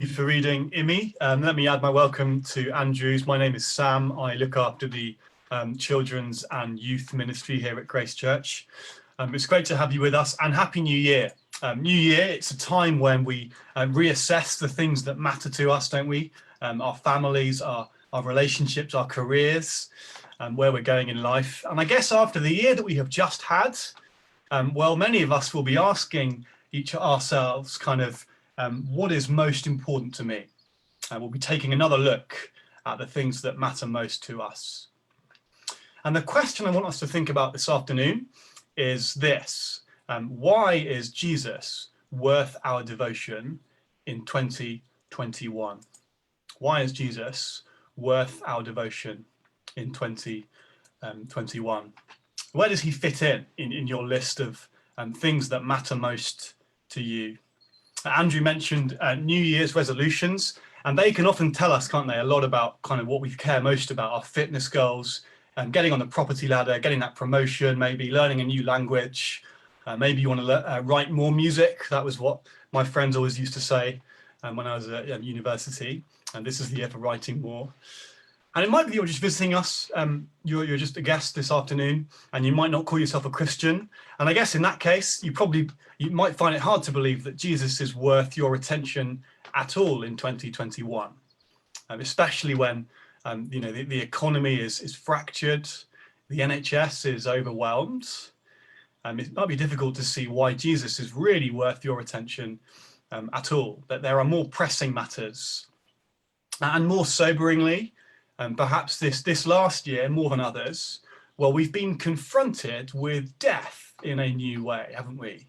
you for reading, Imi. Let me add my welcome to Andrews. My name is Sam. I look after the children's and youth ministry here at Grace Church. It's great to have you with us, and Happy New Year. New Year, it's a time when we reassess the things that matter to us, don't we? Our families, our relationships, our careers, where we're going in life. And I guess after the year that we have just had, well, many of us will be asking ourselves kind of, what is most important to me? And we'll be taking another look at the things that matter most to us. And the question I want us to think about this afternoon is this: why is Jesus worth our devotion in 2021? Why is Jesus worth our devotion in 2021? Where does he fit in your list of things that matter most to you? Andrew mentioned New Year's resolutions, and they can often tell us, can't they, a lot about kind of what we care most about, our fitness goals, getting on the property ladder, getting that promotion, maybe learning a new language. Maybe you want to write more music. That was what my friends always used to say when I was at university. And this is the year for writing more. And it might be that you're just visiting us, you're just a guest this afternoon, and you might not call yourself a Christian. And I guess in that case, you might find it hard to believe that Jesus is worth your attention at all in 2021, especially when the economy is fractured, the NHS is overwhelmed. It might be difficult to see why Jesus is really worth your attention at all, that there are more pressing matters. And more soberingly, perhaps this last year, more than others, well, we've been confronted with death in a new way, haven't we?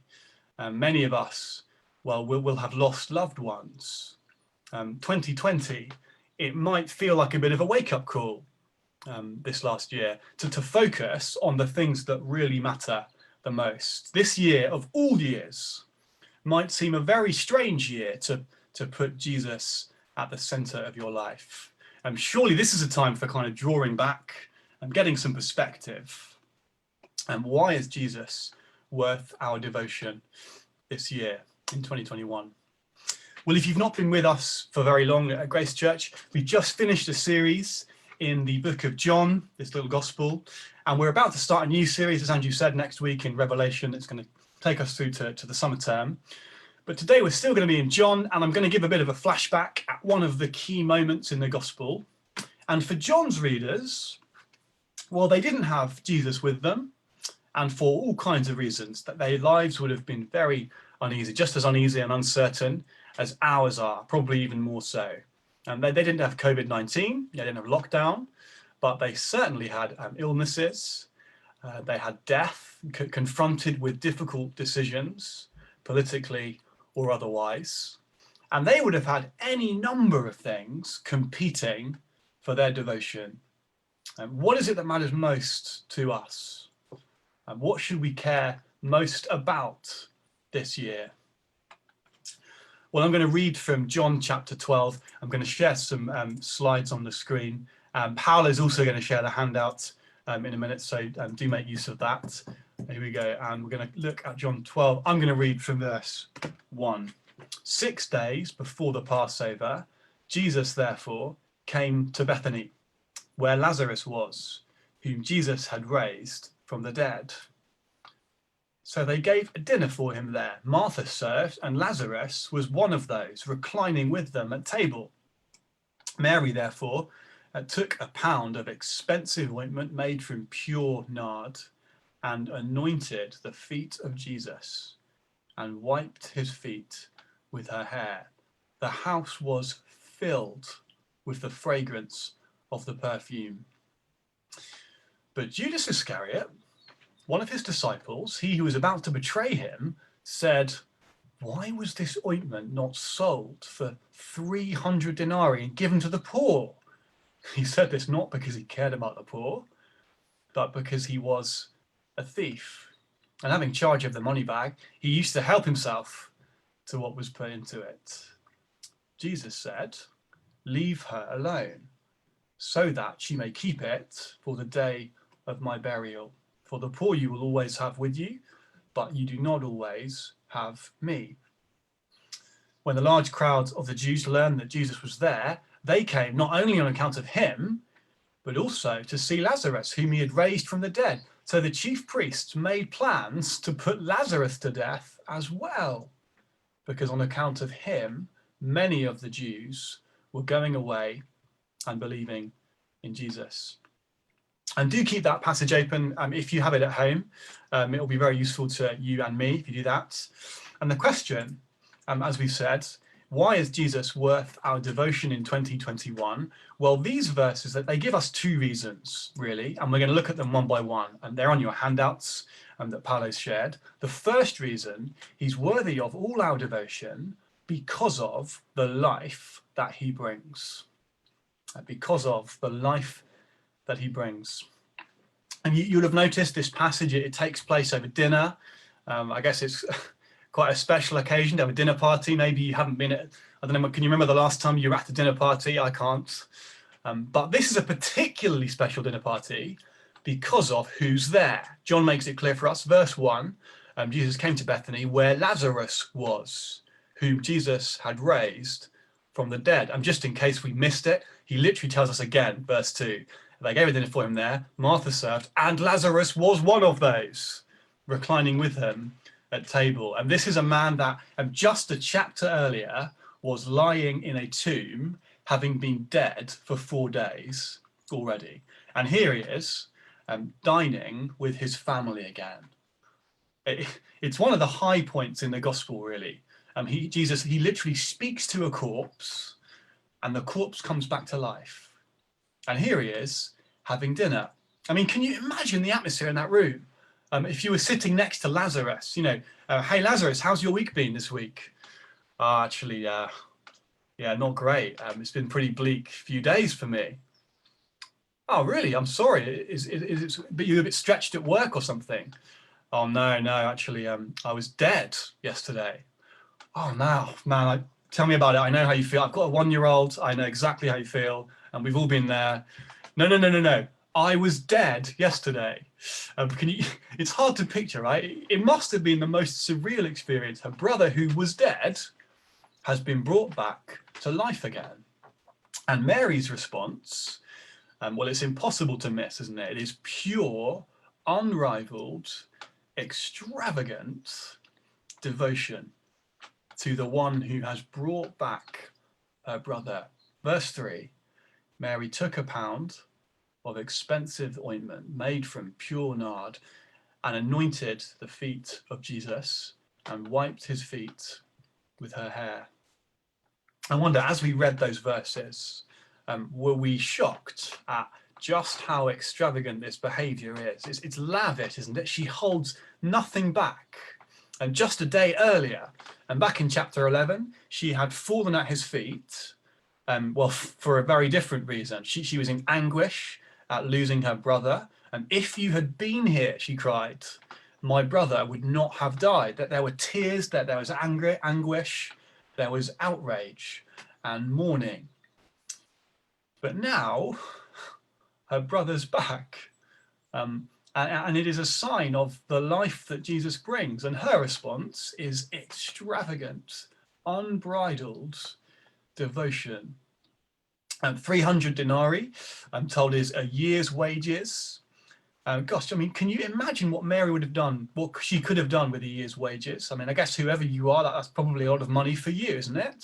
Many of us, well, will have lost loved ones. 2020, it might feel like a bit of a wake-up call this last year to focus on the things that really matter the most. This year, of all years, might seem a very strange year to put Jesus at the center of your life. Surely this is a time for kind of drawing back and getting some perspective. And why is Jesus worth our devotion this year in 2021? Well, if you've not been with us for very long at Grace Church, we've just finished a series in the book of John, this little gospel, and we're about to start a new series, as Andrew said, next week in Revelation. It's going to take us through to the summer term. But today we're still going to be in John, and I'm going to give a bit of a flashback at one of the key moments in the gospel. And for John's readers, well, they didn't have Jesus with them, and for all kinds of reasons, that their lives would have been very uneasy, just as uneasy and uncertain as ours are, probably even more so. And they didn't have COVID-19, they didn't have lockdown, but they certainly had illnesses. They had death, confronted with difficult decisions, politically or otherwise. And they would have had any number of things competing for their devotion. And what is it that matters most to us? And what should we care most about this year? Well, I'm going to read from John chapter 12. I'm going to share some slides on the screen. Paola is also going to share the handout in a minute, so do make use of that. Here we go, and we're going to look at John 12. I'm going to read from verse 1. 6 days before the Passover, Jesus therefore came to Bethany, where Lazarus was, whom Jesus had raised from the dead. So they gave a dinner for him there. Martha served, and Lazarus was one of those reclining with them at table. Mary, therefore, took a pound of expensive ointment made from pure nard and anointed the feet of Jesus and wiped his feet with her hair. The house was filled with the fragrance of the perfume. But Judas Iscariot, one of his disciples, he who was about to betray him, said, "Why was this ointment not sold for 300 denarii and given to the poor?" He said this not because he cared about the poor, but because he was a thief. And having charge of the money bag, he used to help himself to what was put into it. Jesus said, "Leave her alone, so that she may keep it for the day of my burial. For the poor you will always have with you, but you do not always have me." when the large crowds of the Jews learned that Jesus was there, they came not only on account of him, but also to see Lazarus, whom he had raised from the dead. So the chief priests made plans to put Lazarus to death as well, because on account of him, many of the Jews were going away and believing in Jesus. And do keep that passage open if you have it at home. It will be very useful to you and me if you do that. And the question, as we've said, why is Jesus worth our devotion in 2021? Well, these verses, that they give us two reasons, really, and we're going to look at them one by one, and they're on your handouts that Paolo's shared. The first reason, he's worthy of all our devotion because of the life that he brings. Because of the life that he brings. And you'll have noticed this passage, it takes place over dinner. I guess it's quite a special occasion to have a dinner party. Maybe you haven't been at, I don't know, can you remember the last time you were at a dinner party? I can't. But this is a particularly special dinner party because of who's there. John makes it clear for us. Verse 1, Jesus came to Bethany where Lazarus was, whom Jesus had raised from the dead. And just in case we missed it, he literally tells us again, verse 2, they gave a dinner for him there, Martha served, and Lazarus was one of those, reclining with him at table. And this is a man that just a chapter earlier was lying in a tomb, having been dead for 4 days already. And here he is, dining with his family again. It's one of the high points in the gospel, really. Jesus literally speaks to a corpse, and the corpse comes back to life. And here he is having dinner. I mean, can you imagine the atmosphere in that room? If you were sitting next to Lazarus, hey Lazarus, how's your week been this week? Actually, yeah, not great. It's been pretty bleak few days for me. Oh, really? I'm sorry. But you're a bit stretched at work or something? Oh no, actually, I was dead yesterday. Oh no, man, tell me about it. I know how you feel. I've got a 1-year-old. I know exactly how you feel, and we've all been there. No. I was dead yesterday. It's hard to picture, right? It must have been the most surreal experience. Her brother, who was dead, has been brought back to life again. And Mary's response, well, it's impossible to miss, isn't it? It is pure, unrivaled, extravagant devotion to the one who has brought back her brother. Verse 3, Mary took a pound of expensive ointment made from pure nard and anointed the feet of Jesus and wiped his feet with her hair. I wonder, as we read those verses, were we shocked at just how extravagant this behavior is? It's lavish, isn't it? She holds nothing back. And just a day earlier, and back in chapter 11, she had fallen at his feet, for a very different reason. She was in anguish at losing her brother. And if you had been here, she cried, my brother would not have died. That there were tears, that there was anguish, there was outrage and mourning. But now, her brother's back. And it is a sign of the life that Jesus brings. And her response is extravagant, unbridled devotion. 300 denarii, I'm told, is a year's wages. Gosh, I mean, can you imagine what Mary would have done, what she could have done with a year's wages? I mean, I guess whoever you are, that's probably a lot of money for you, isn't it?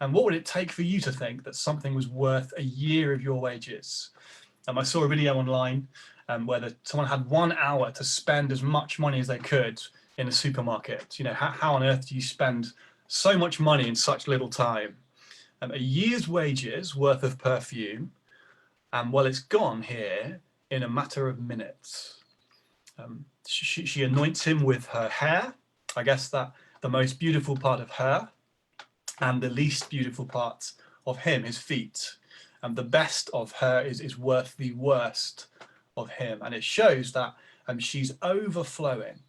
And what would it take for you to think that something was worth a year of your wages? I saw a video online where someone had 1 hour to spend as much money as they could in a supermarket. How on earth do you spend so much money in such little time? A year's wages worth of perfume, and well, it's gone here in a matter of minutes. She anoints him with her hair. I guess that the most beautiful part of her, and the least beautiful part of him, his feet. And the best of her is worth the worst of him. And it shows that she's overflowing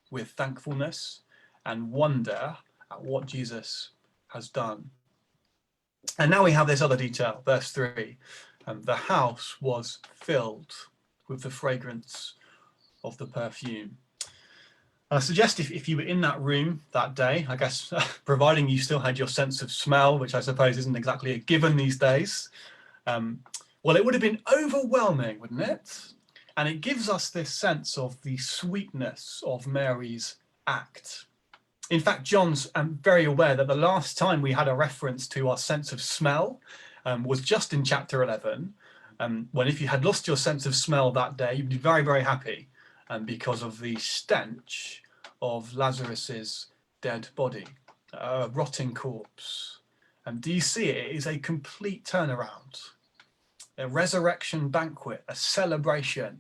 with thankfulness and wonder at what Jesus has done. And now we have this other detail, verse 3. The house was filled with the fragrance of the perfume. I suggest if you were in that room that day, I guess, providing you still had your sense of smell, which I suppose isn't exactly a given these days, well, it would have been overwhelming, wouldn't it? And it gives us this sense of the sweetness of Mary's act. In fact, John's very aware that the last time we had a reference to our sense of smell was just in chapter 11, when if you had lost your sense of smell that day, you'd be very, very happy because of the stench of Lazarus's dead body, a rotting corpse. Do you see it? It is a complete turnaround, a resurrection banquet, a celebration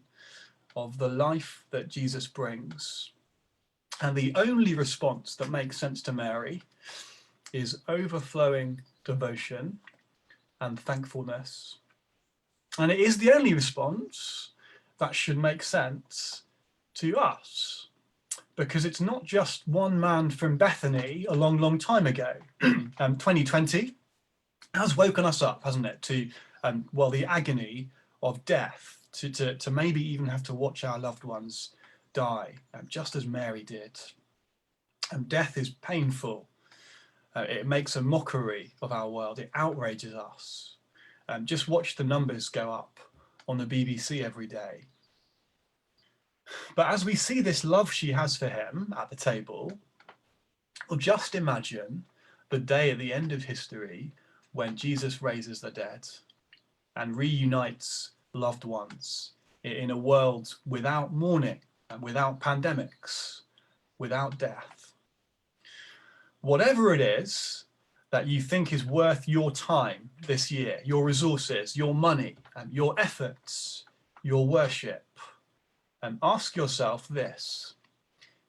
of the life that Jesus brings. And the only response that makes sense to Mary is overflowing devotion and thankfulness. And it is the only response that should make sense to us, because it's not just one man from Bethany a long, long time ago. 2020 has woken us up, hasn't it, to the agony of death, to maybe even have to watch our loved ones die, just as Mary did. Death is painful. It makes a mockery of our world. It outrages us. Just watch the numbers go up on the BBC every day. But as we see this love she has for him at the table, well, just imagine the day at the end of history when Jesus raises the dead and reunites loved ones in a world without mourning, without pandemics, without death. Whatever it is that you think is worth your time this year, your resources, your money, your efforts, your worship, ask yourself this: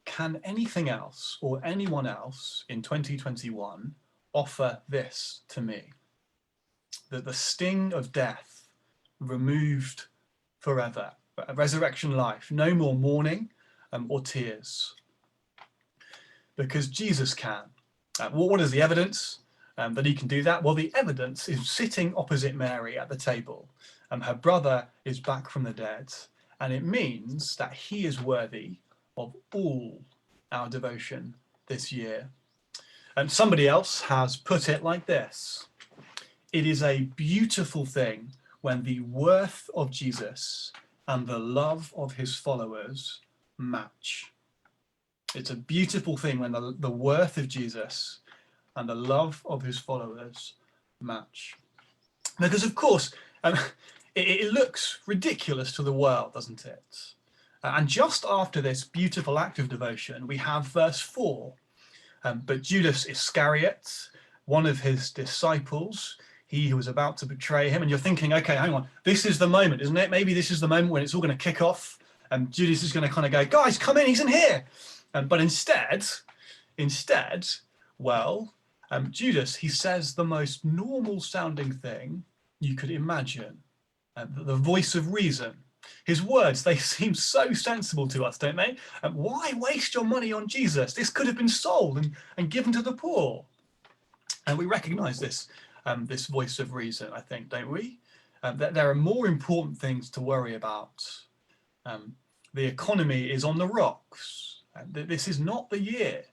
can anything else or anyone else in 2021 offer this to me? That the sting of death removed forever, a resurrection life, no more mourning or tears. Because Jesus can. What is the evidence that he can do that? Well, the evidence is sitting opposite Mary at the table. Her brother is back from the dead, and it means that he is worthy of all our devotion this year. And somebody else has put it like this: it is a beautiful thing when the worth of Jesus and the love of his followers match. It's a beautiful thing when the worth of Jesus and the love of his followers match. Because, of course, it looks ridiculous to the world, doesn't it? And just after this beautiful act of devotion, we have verse 4. But Judas Iscariot, one of his disciples, he who was about to betray him, and you're thinking, okay, hang on, this is the moment, isn't it? Maybe this is the moment when it's all going to kick off, and Judas is going to kind of go, guys, come in, he's in here. But instead, Judas, he says the most normal sounding thing you could imagine, the voice of reason. His words, they seem so sensible to us, don't they? Why waste your money on Jesus? This could have been sold and given to the poor. And we recognize this voice of reason, I think, don't we? That there are more important things to worry about. The economy is on the rocks. This is not the year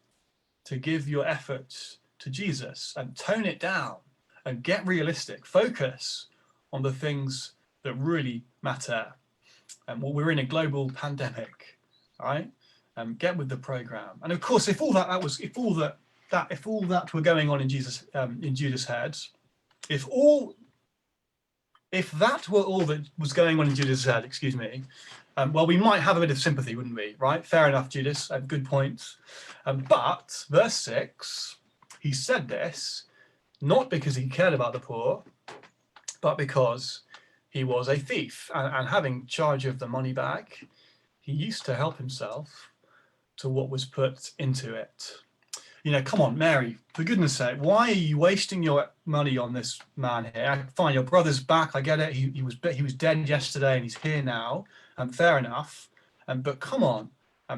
to give your efforts to Jesus, and tone it down and get realistic. Focus on the things that really matter. We're in a global pandemic, right? Get with the program. And of course, if all that were going on in Judas' head, if that were all that was going on in Judas' head, excuse me, well, we might have a bit of sympathy, wouldn't we? Right? Fair enough, Judas. Good point. But verse 6, he said this not because he cared about the poor, but because he was a thief. And having charge of the money bag, he used to help himself to what was put into it. You know, come on, Mary, for goodness sake, why are you wasting your money on this man here? Fine, your brother's back, I get it. He was dead yesterday and he's here now. Fair enough. But come on,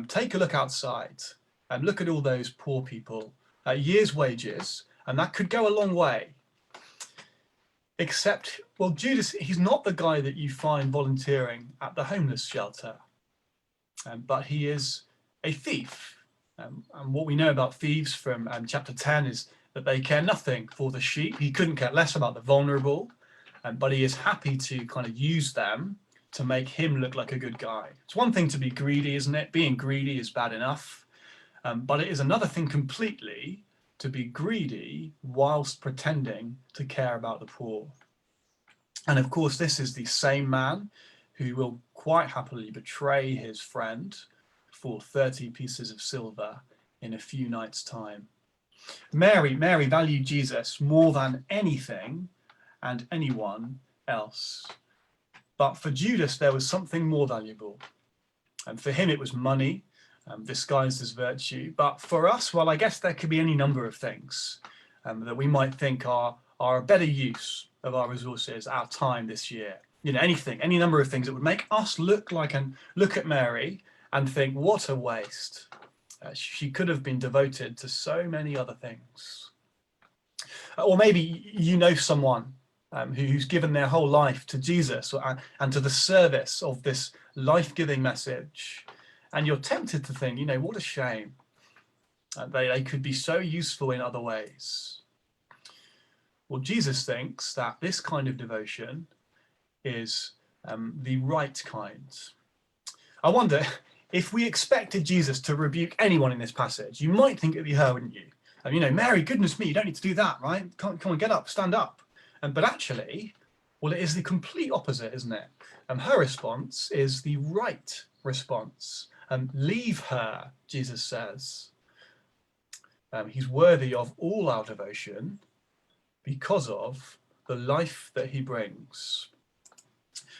take a look outside and look at all those poor people, year's wages, and that could go a long way. Except, well, Judas, he's not the guy that you find volunteering at the homeless shelter, but he is a thief. And what we know about thieves from chapter 10 is that they care nothing for the sheep. He couldn't care less about the vulnerable, but he is happy to kind of use them to make him look like a good guy. It's one thing to be greedy, isn't it? Being greedy is bad enough, but it is another thing completely to be greedy whilst pretending to care about the poor. And of course, this is the same man who will quite happily betray his friend for 30 pieces of silver in a few nights' time. Mary valued Jesus more than anything and anyone else. But for Judas, there was something more valuable. And for him, it was money, disguised as virtue. But for us, well, I guess there could be any number of things that we might think are a better use of our resources, our time this year. You know, anything, any number of things that would make us look at Mary and think, what a waste. She could have been devoted to so many other things. Or maybe you know someone who's given their whole life to Jesus and to the service of this life-giving message. And you're tempted to think, you know, what a shame. They could be so useful in other ways. Well, Jesus thinks that this kind of devotion is the right kind. I wonder, if we expected Jesus to rebuke anyone in this passage, you might think it'd be her, wouldn't you? You know, Mary, goodness me, you don't need to do that, right? Come on, get up, stand up. But actually, well, it is the complete opposite, isn't it? Her response is the right response. Leave her, Jesus says. He's worthy of all our devotion because of the life that he brings.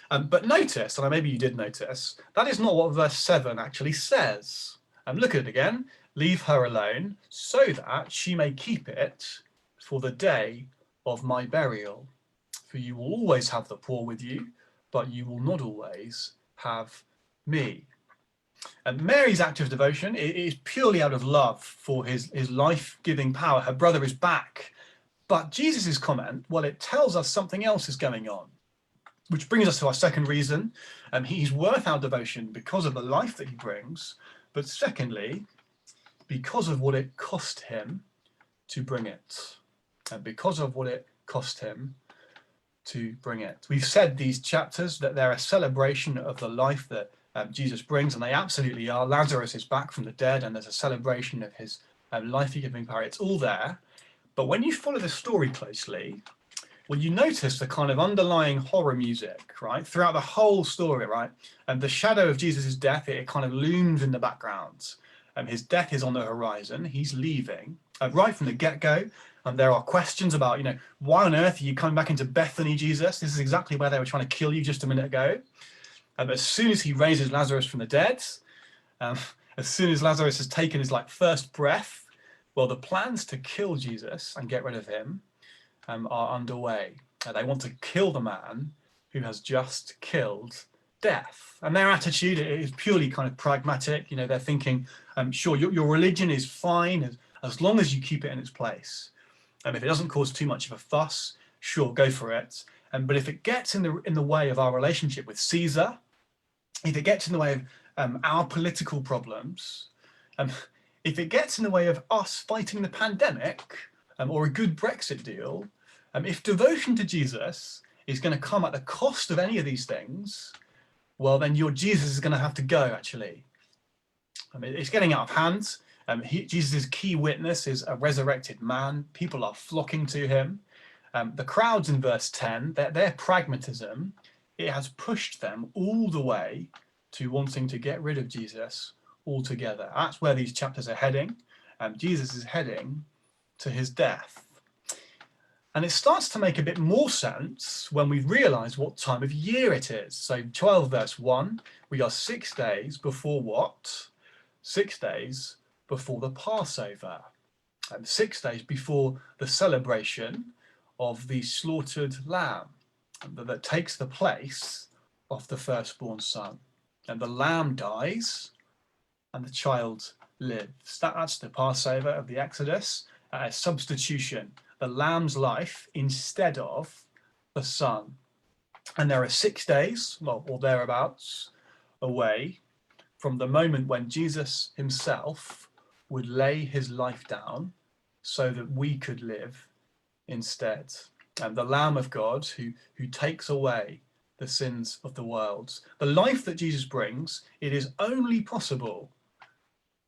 But notice, and maybe you did notice, that is not what verse 7 actually says. Look at it again. Leave her alone so that she may keep it for the day of my burial. For you will always have the poor with you, but you will not always have me. And Mary's act of devotion is purely out of love for his life-giving power. Her brother is back. But Jesus' comment, well, it tells us something else is going on, which brings us to our second reason. He's worth our devotion because of the life that he brings, but secondly, because of what it cost him to bring it. And because of what it cost him to bring it. We've said these chapters that they're a celebration of the life that Jesus brings, and they absolutely are. Lazarus is back from the dead, and there's a celebration of his life-giving power. It's all there. But when you follow the story closely, well, you notice the kind of underlying horror music, right? Throughout the whole story, right? And the shadow of Jesus' death, it kind of looms in the background. His death is on the horizon. He's leaving. Right from the get-go, there are questions about, you know, why on earth are you coming back into Bethany, Jesus? This is exactly where they were trying to kill you just a minute ago. As soon as he raises Lazarus from the dead, as soon as Lazarus has taken his first breath, well, the plans to kill Jesus and get rid of him are underway. They want to kill the man who has just killed death. And their attitude is purely kind of pragmatic. You know, they're thinking, sure, your religion is fine as long as you keep it in its place. If it doesn't cause too much of a fuss, sure, go for it. But if it gets in the way of our relationship with Caesar, if it gets in the way of our political problems, if it gets in the way of us fighting the pandemic or a good Brexit deal, if devotion to Jesus is going to come at the cost of any of these things, well, then your Jesus is going to have to go, actually. It's getting out of hand. Jesus' key witness is a resurrected man. People are flocking to him. The crowds in verse 10, their pragmatism, it has pushed them all the way to wanting to get rid of Jesus altogether. That's where these chapters are heading. Jesus is heading to his death. And it starts to make a bit more sense when we realise what time of year it is. So 12 verse 1, we are 6 days before what? 6 days before the Passover. And 6 days before the celebration of the slaughtered lamb that takes the place of the firstborn son. And the lamb dies and the child lives. That's the Passover of the Exodus, a substitution. The lamb's life instead of the son. And there are 6 days, or thereabouts, away from the moment when Jesus himself would lay his life down so that we could live instead. And the Lamb of God who takes away the sins of the world. The life that Jesus brings, it is only possible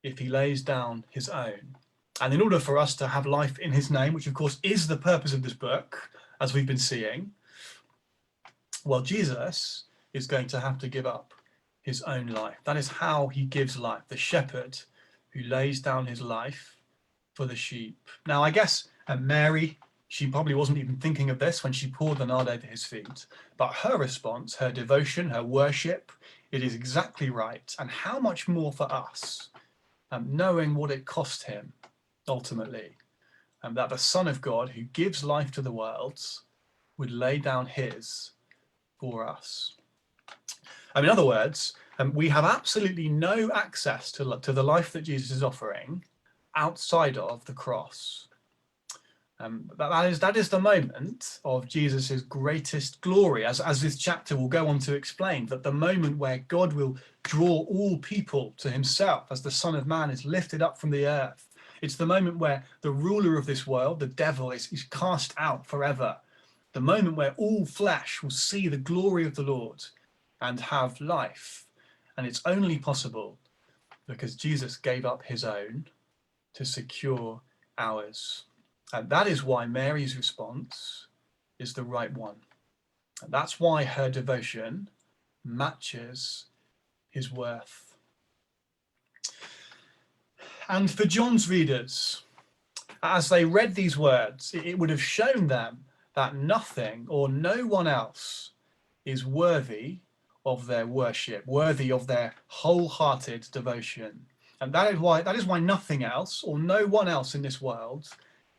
if he lays down his own. And in order for us to have life in his name, which of course is the purpose of this book, as we've been seeing, well, Jesus is going to have to give up his own life. That is how he gives life, the shepherd who lays down his life for the sheep. Now, I guess Mary, she probably wasn't even thinking of this when she poured the nard over his feet, but her response, her devotion, her worship, it is exactly right. And how much more for us, knowing what it cost him ultimately, that the Son of God who gives life to the world would lay down his for us. In other words, we have absolutely no access to the life that Jesus is offering outside of the cross. That is the moment of Jesus's greatest glory, as this chapter will go on to explain, that the moment where God will draw all people to himself as the Son of Man is lifted up from the earth. It's the moment where the ruler of this world, the devil, is cast out forever. The moment where all flesh will see the glory of the Lord and have life. And it's only possible because Jesus gave up his own to secure ours. And that is why Mary's response is the right one. And that's why her devotion matches his worth. And for John's readers, as they read these words, it would have shown them that nothing or no one else is worthy of their worship, worthy of their wholehearted devotion. And that is why nothing else or no one else in this world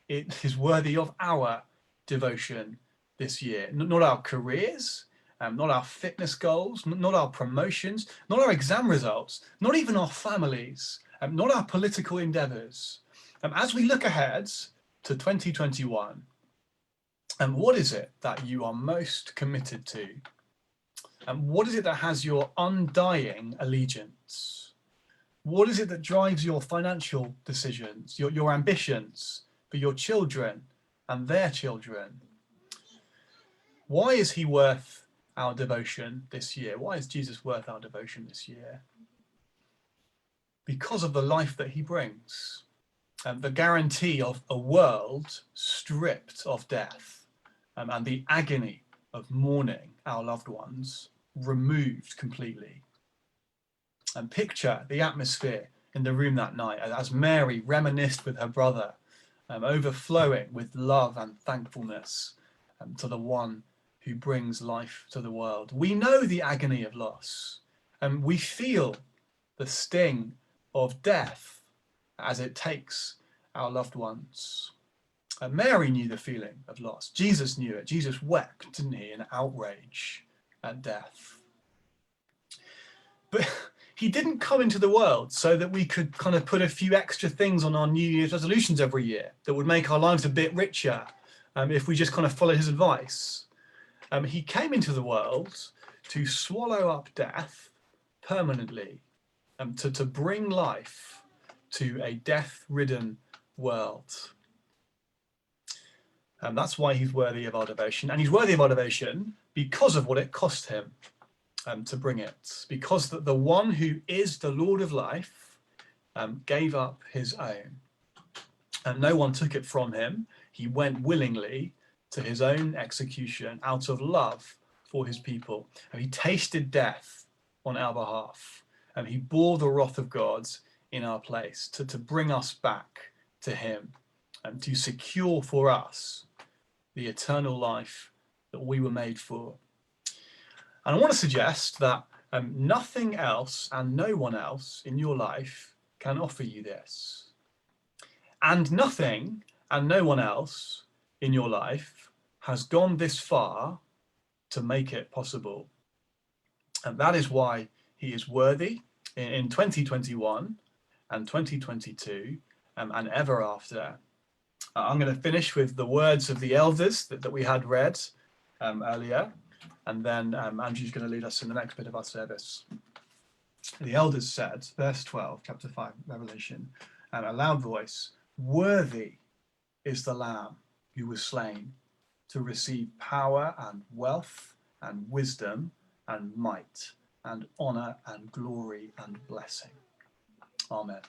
it is worthy of our devotion this year. Not our careers, not our fitness goals, not our promotions, not our exam results, not even our families, not our political endeavours. As we look ahead to 2021, what is it that you are most committed to? And what is it that has your undying allegiance? What is it that drives your financial decisions, your ambitions for your children and their children? Why is he worth our devotion this year? Why is Jesus worth our devotion this year? Because of the life that he brings, and the guarantee of a world stripped of death, and the agony of mourning our loved ones removed completely. And picture the atmosphere in the room that night as Mary reminisced with her brother, overflowing with love and thankfulness to the one who brings life to the world. We know the agony of loss, and we feel the sting of death as it takes our loved ones. Mary knew the feeling of loss. Jesus knew it. Jesus wept, didn't he, in outrage at death. But he didn't come into the world so that we could kind of put a few extra things on our New Year's resolutions every year that would make our lives a bit richer if we just kind of followed his advice. He came into the world to swallow up death permanently, to bring life to a death-ridden world. That's why he's worthy of our devotion. And he's worthy of our devotion because of what it cost him to bring it. Because the one who is the Lord of life gave up his own. And no one took it from him. He went willingly to his own execution out of love for his people. And he tasted death on our behalf. And he bore the wrath of God in our place to bring us back to him and to secure for us the eternal life that we were made for. And I want to suggest that nothing else and no one else in your life can offer you this. And nothing and no one else in your life has gone this far to make it possible. And that is why he is worthy in 2021 and 2022 and ever after. I'm going to finish with the words of the elders that we had read earlier, and then Andrew's going to lead us in the next bit of our service. The elders said, verse 12, chapter 5, Revelation, a loud voice, "Worthy is the Lamb who was slain to receive power and wealth and wisdom and might and honour and glory and blessing." Amen.